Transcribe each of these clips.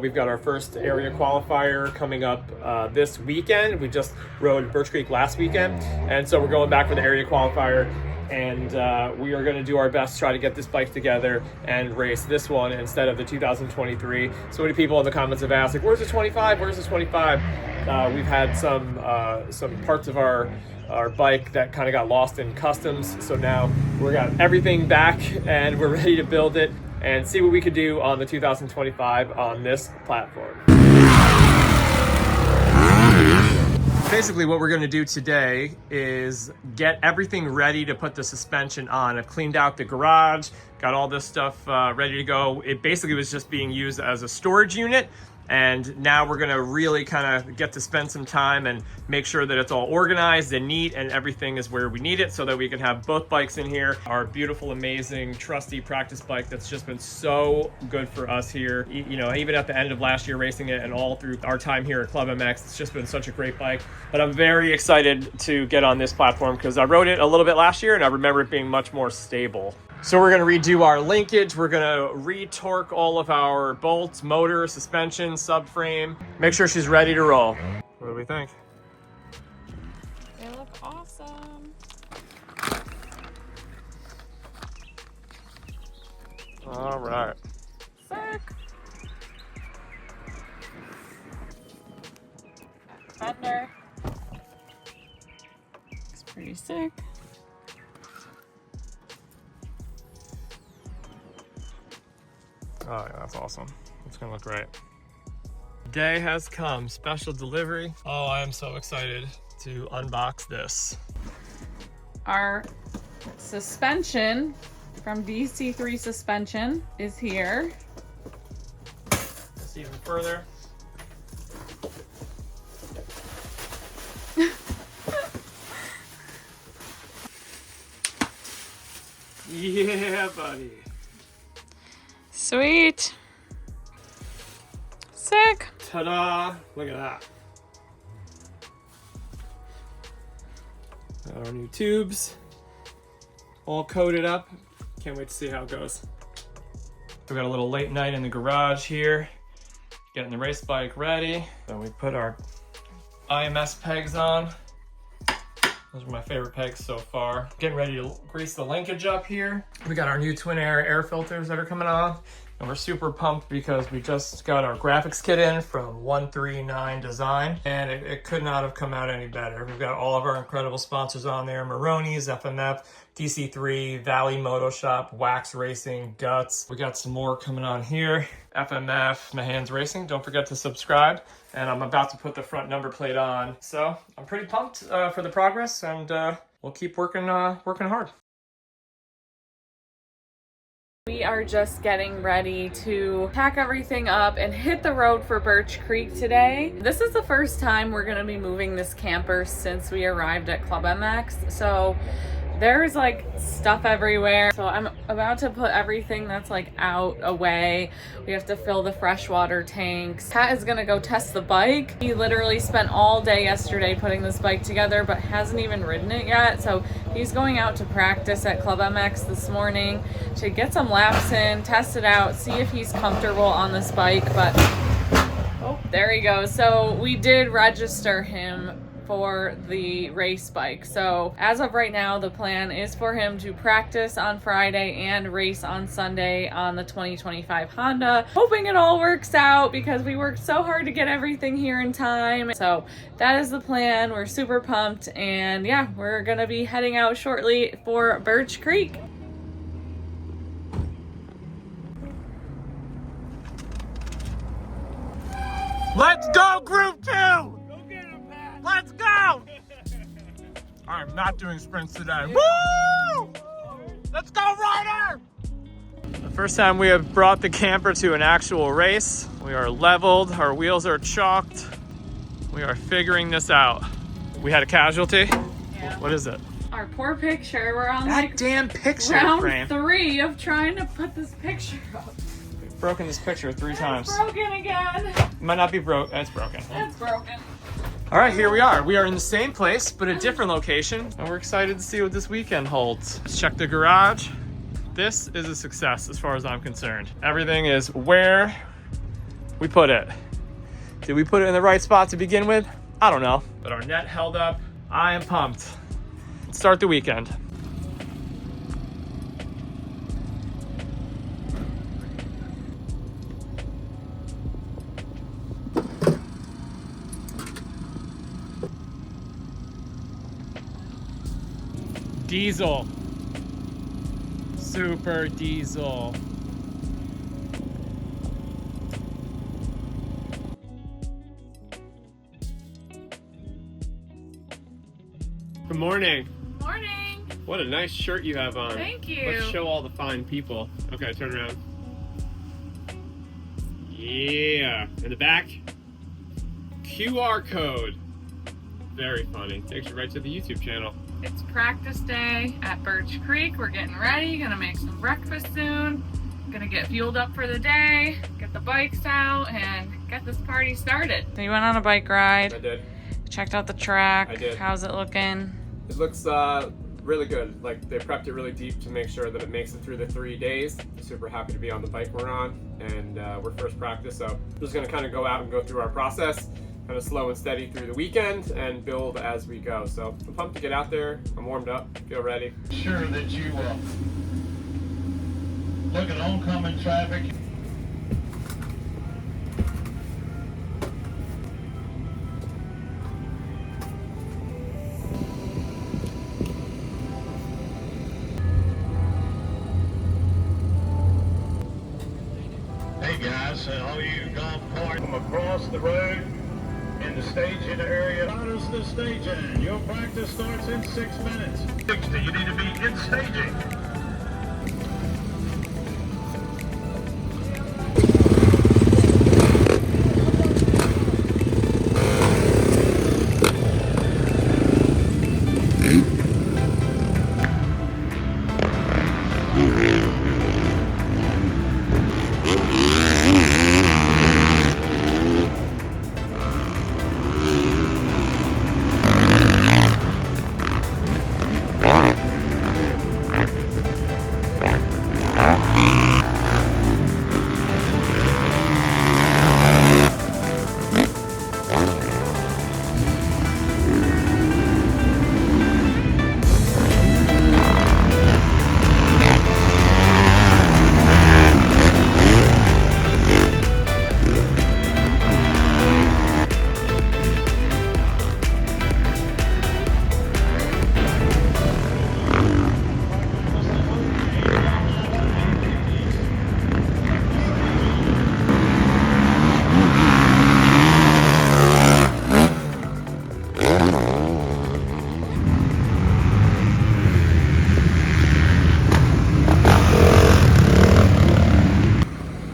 We've got our first area qualifier coming up this weekend. We just rode Birch Creek last weekend, and so we're going back for the area qualifier, and we are going to do our best to try to get this bike together and race this one instead of the 2023. So many people in the comments have asked, like, where's the 25? Where's the 25? We've had some parts of our bike that kind of got lost in customs, so now we got everything back and we're ready to build it and see what we could do on the 2025 on this platform. Basically what we're going to do today is get everything ready to put the suspension on. I've cleaned out the garage, got all this stuff ready to go. It basically was just being used as a storage unit, and now we're gonna really kind of get to spend some time and make sure that it's all organized and neat and everything is where we need it so that we can have both bikes in here. Our beautiful, amazing, trusty practice bike that's just been so good for us here. You know, even at the end of last year racing it and all through our time here at Club MX, it's just been such a great bike. But I'm very excited to get on this platform because I rode it a little bit last year and I remember it being much more stable. So we're gonna redo our linkage. We're gonna re-torque all of our bolts, motor, suspension, subframe. Make sure she's ready to roll. What do we think? They look awesome. All right. Sick. Fender. It's pretty sick. Oh yeah, that's awesome. It's gonna look great. Day has come, special delivery. Oh, I am so excited to unbox this. Our suspension from DCIII Suspension is here. Just even further. Yeah, buddy. Sweet. Sick. Ta-da! Look at that. Got our new tubes all coated up. Can't wait to see how it goes. We got a little late night in the garage here, getting the race bike ready. So we put our IMS pegs on. Those are my favorite pegs so far. Getting ready to grease the linkage up here. We got our new twin air filters that are coming on. And we're super pumped because we just got our graphics kit in from 139 Design, and it could not have come out any better. We've got all of our incredible sponsors on there: Moroney's, FMF, DC3, Valley Moto Shop, Wax Racing, Guts. We got some more coming on here. FMF, Mahan's Racing. Don't forget to subscribe. And I'm about to put the front number plate on. So I'm pretty pumped for the progress, and we'll keep working hard. We are just getting ready to pack everything up and hit the road for Birch Creek today. This is the first time we're going to be moving this camper since we arrived at Club MX. So there's like stuff everywhere. So I'm about to put everything that's like out away. We have to fill the freshwater tanks. Pat is gonna go test the bike. He literally spent all day yesterday putting this bike together, but hasn't even ridden it yet. So he's going out to practice at Club MX this morning to get some laps in, test it out, see if he's comfortable on this bike. But oh, there he goes. So we did register him for the race bike. So as of right now, the plan is for him to practice on Friday and race on Sunday on the 2025 Honda. Hoping it all works out because we worked so hard to get everything here in time. So that is the plan. We're super pumped, and yeah, we're gonna be heading out shortly for Birch Creek. Let's go, Group 2! Let's go! I'm not doing sprints today. Woo! Let's go, Ryder! The first time we have brought the camper to an actual race. We are leveled, our wheels are chalked. We are figuring this out. We had a casualty? Yeah. What is it? Our poor picture. We're on That like damn picture round frame. 3 of trying to put this picture up. We've broken this picture 3 times. It's broken again. It might not be broke. It's broken. It's broken. All right, here we are. We are in the same place, but a different location, and we're excited to see what this weekend holds. Let's check the garage. This is a success as far as I'm concerned. Everything is where we put it. Did we put it in the right spot to begin with? I don't know. But our net held up. I am pumped. Let's start the weekend. Diesel. Super diesel. Good morning. Morning. What a nice shirt you have on. Thank you. Let's show all the fine people. Okay, turn around. Yeah. In the back, QR code. Very funny. Takes you right to the YouTube channel. It's practice day at Birch Creek. We're getting ready, gonna make some breakfast soon. Gonna get fueled up for the day, get the bikes out, and get this party started. So you went on a bike ride. I did. Checked out the track. I did. How's it looking? It looks really good. Like, they prepped it really deep to make sure that it makes it through the 3 days. Super happy to be on the bike we're on, and we're first practice, so we're just gonna kind of go out and go through our process, kind of slow and steady through the weekend and build as we go. So I'm pumped to get out there. I'm warmed up, feel ready. Sure that you look at oncoming traffic. Hey guys, all you golf carts from across the road in the staging area. How does the staging? Your practice starts in 6 minutes. 60, you need to be in staging.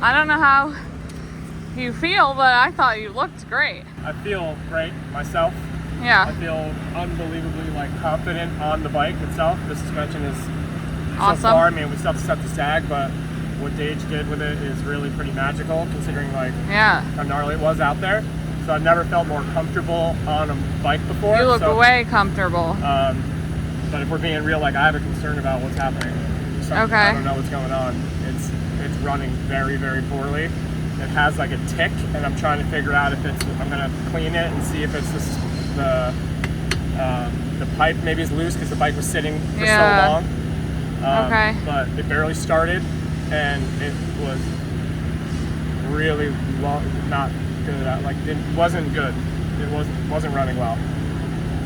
I don't know how you feel, but I thought you looked great. I feel great myself. I Yeah. feel unbelievably confident on the bike itself. The suspension is Awesome. so far. I mean, we still have to set the sag, but what Dage did with it is really pretty magical, considering Yeah. how gnarly it was out there. So I've never felt more comfortable on a bike before. You look so, way comfortable. But if we're being real, I have a concern about what's happening. Okay. I don't know what's going on. It's running very, very poorly. It has a tick, and I'm trying to figure out if I'm gonna clean it and see if it's the pipe maybe is loose because the bike was sitting for so long. Okay. But it barely started, and it was really not good. It wasn't good. It wasn't running well.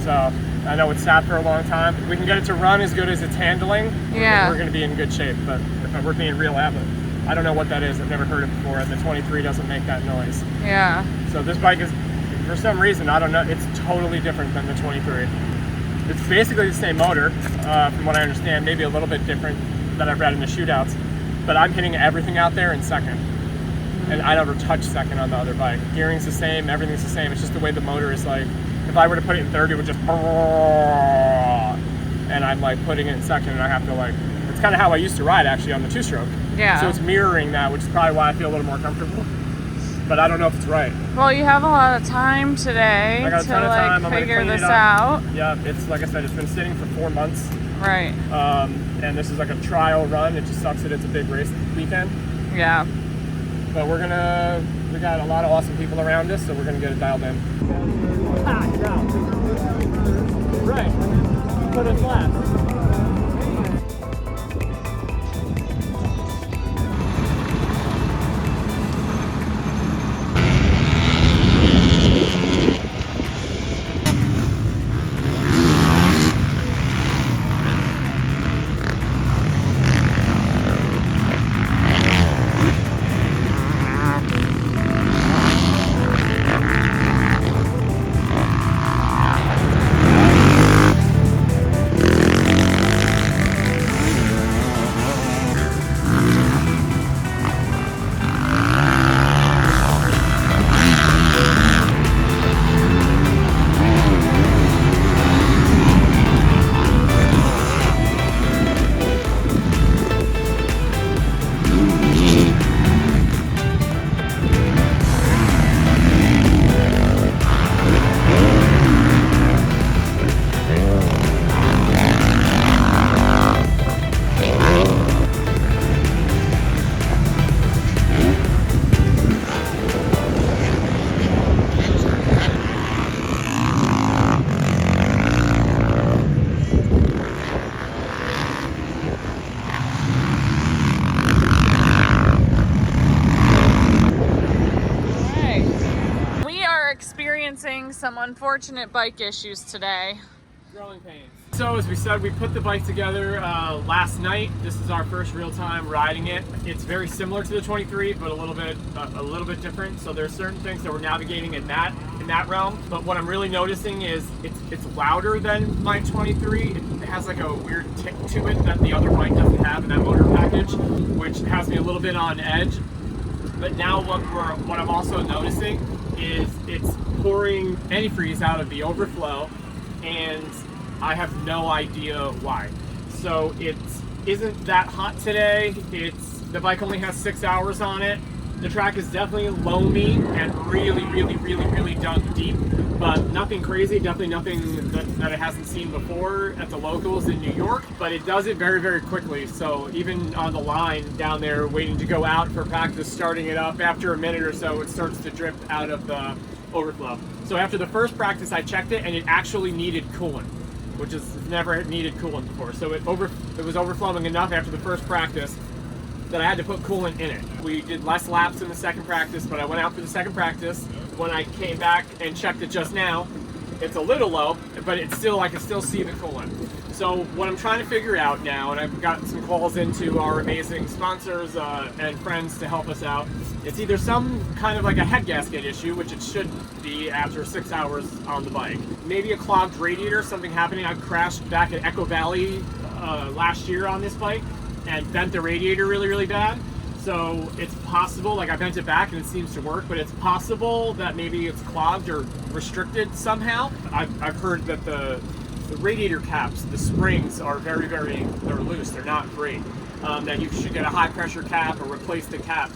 So I know it's sat for a long time. If we can get it to run as good as it's handling, we're going to be in good shape. But if we're being real, I don't know what that is. I've never heard it before. And the 23 doesn't make that noise. Yeah. So this bike is, for some reason, I don't know, it's totally different than the 23. It's basically the same motor, from what I understand, maybe a little bit different that I've read in the shootouts. But I'm hitting everything out there in second. And I never touch second on the other bike. Gearing's the same, everything's the same. It's just the way the motor is if I were to put it in third, it would just, and I'm putting it in second, and I have to it's kind of how I used to ride actually on the two-stroke. Yeah. So it's mirroring that, which is probably why I feel a little more comfortable. But I don't know if it's right. Well, you have a lot of time today I got a ton of time. I'm gonna figure clean it this up. out. Yeah, it's like I said, it's been sitting for 4 months. Right. And this is a trial run. It just sucks that it's a big race weekend. Yeah. But we got a lot of awesome people around us, so we're gonna get it dialed in. Right, put it flat. Some unfortunate bike issues today. Growing pains. So as we said, we put the bike together last night. This is our first real time riding it. It's very similar to the 23, but a little bit different. So there's certain things that we're navigating in that realm. But what I'm really noticing is it's louder than my 23. It has like a weird tick to it that the other bike doesn't have in that motor package, which has me a little bit on edge. But now what I'm also noticing is it's pouring antifreeze out of the overflow, and I have no idea why. So it isn't that hot today. The bike only has 6 hours on it. The track is definitely loamy and really dug deep, but nothing crazy, definitely nothing that it hasn't seen before at the locals in New York, but it does it very quickly. So even on the line down there waiting to go out for practice, starting it up, after a minute or so it starts to drip out of the overflow. So after the first practice I checked it and it actually needed coolant, which is never needed coolant before. So it was overflowing enough after the first practice that I had to put coolant in it. We did less laps in the second practice, but I went out for the second practice. When I came back and checked it just now, it's a little low, but it's still, I can still see the coolant. So what I'm trying to figure out now, and I've gotten some calls into our amazing sponsors and friends to help us out, it's either some kind of like a head gasket issue, which it should be after 6 hours on the bike. Maybe a clogged radiator, something happening. I crashed back at Echo Valley last year on this bike and bent the radiator really bad. So it's possible, like I bent it back and it seems to work, but it's possible that maybe it's clogged or restricted somehow. I've heard that the radiator caps, the springs are they're loose, they're not great. That you should get a high pressure cap or replace the cap.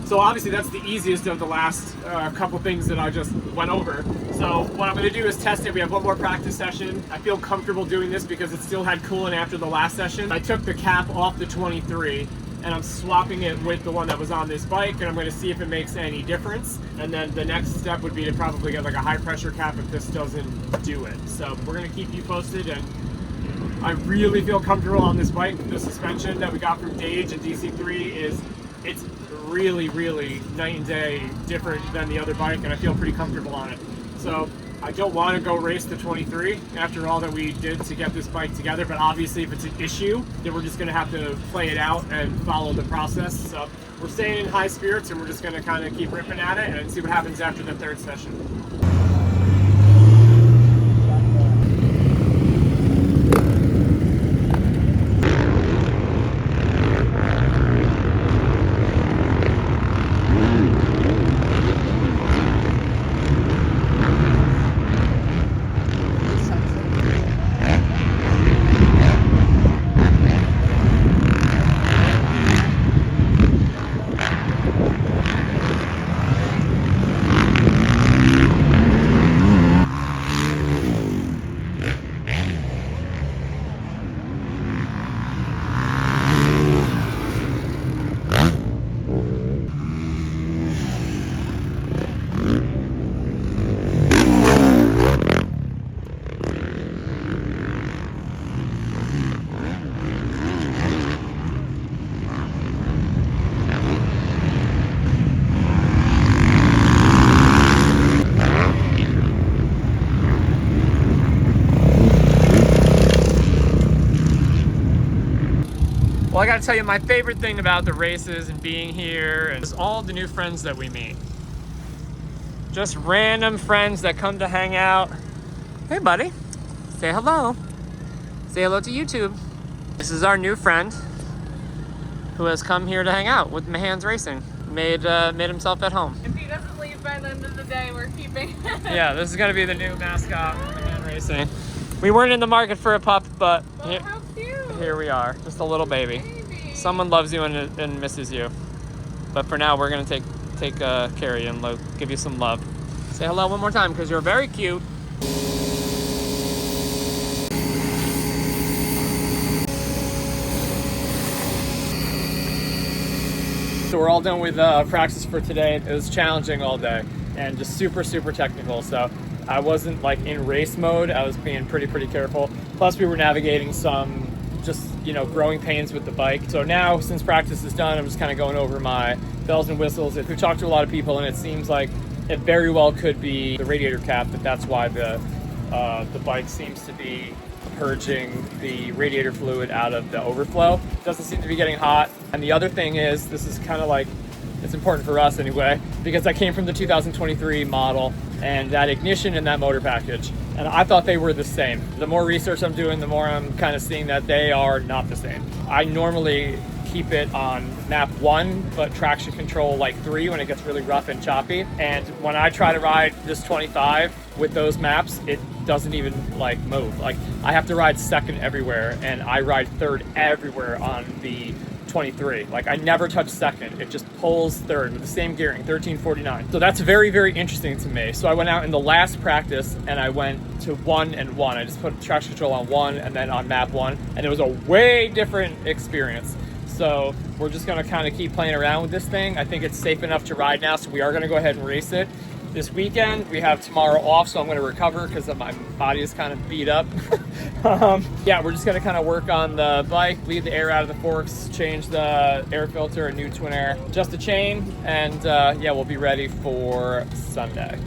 So obviously that's the easiest of the last couple things that I just went over. So what I'm going to do is test it. We have one more practice session. I feel comfortable doing this because it still had coolant after the last session. I took the cap off the 23 and I'm swapping it with the one that was on this bike, and I'm going to see if it makes any difference. And then the next step would be to probably get like a high pressure cap if this doesn't do it. So we're going to keep you posted, and I really feel comfortable on this bike. The suspension that we got from Dage and DC3 it's really night and day different than the other bike, and I feel pretty comfortable on it. So I don't want to go race the 23 after all that we did to get this bike together, but obviously if it's an issue, then we're just going to have to play it out and follow the process. So we're staying in high spirits, and we're just going to kind of keep ripping at it and see what happens after the third session. I gotta tell you, my favorite thing about the races and being here is all the new friends that we meet. Just random friends that come to hang out. Hey buddy, say hello. Say hello to YouTube. This is our new friend who has come here to hang out with Mahans Racing. Made himself at home. If he doesn't leave by the end of the day, we're keeping him. Yeah, this is gonna be the new mascot for Mahan Racing. We weren't in the market for a pup, but How cute. here we are, just a little baby. Someone loves you and misses you. But for now, we're gonna take care of you and give you some love. Say hello one more time, because you're very cute. So we're all done with practice for today. It was challenging all day and just super technical. So I wasn't like in race mode. I was being pretty careful. Plus we were navigating some just, you know, growing pains with the bike. So now since practice is done, I'm just kind of going over my bells and whistles. We've talked to a lot of people and it seems like it very well could be the radiator cap, but that's why the bike seems to be purging the radiator fluid out of the overflow. It doesn't seem to be getting hot. And the other thing is, this is kind of like, it's important for us anyway, because I came from the 2023 model and that ignition and that motor package. And I thought they were the same. The more research I'm doing, the more I'm kind of seeing that they are not the same. I normally keep it on map 1, but traction control like 3 when it gets really rough and choppy. And when I try to ride this 25 with those maps, it doesn't even like move. Like I have to ride second everywhere and I ride third everywhere on the 23. Like I never touch second. It just pulls third with the same gearing, 1349. So that's very interesting to me. So I went out in the last practice and I went to 1 and 1. I just put traction control on 1 and then on map 1, and it was a way different experience. So we're just gonna kind of keep playing around with this thing. I think it's safe enough to ride now, so we are gonna go ahead and race it. This weekend, we have tomorrow off, so I'm gonna recover because my body is kind of beat up. Yeah, we're just gonna kind of work on the bike, bleed the air out of the forks, change the air filter, a new twin air, just a chain, and yeah, we'll be ready for Sunday.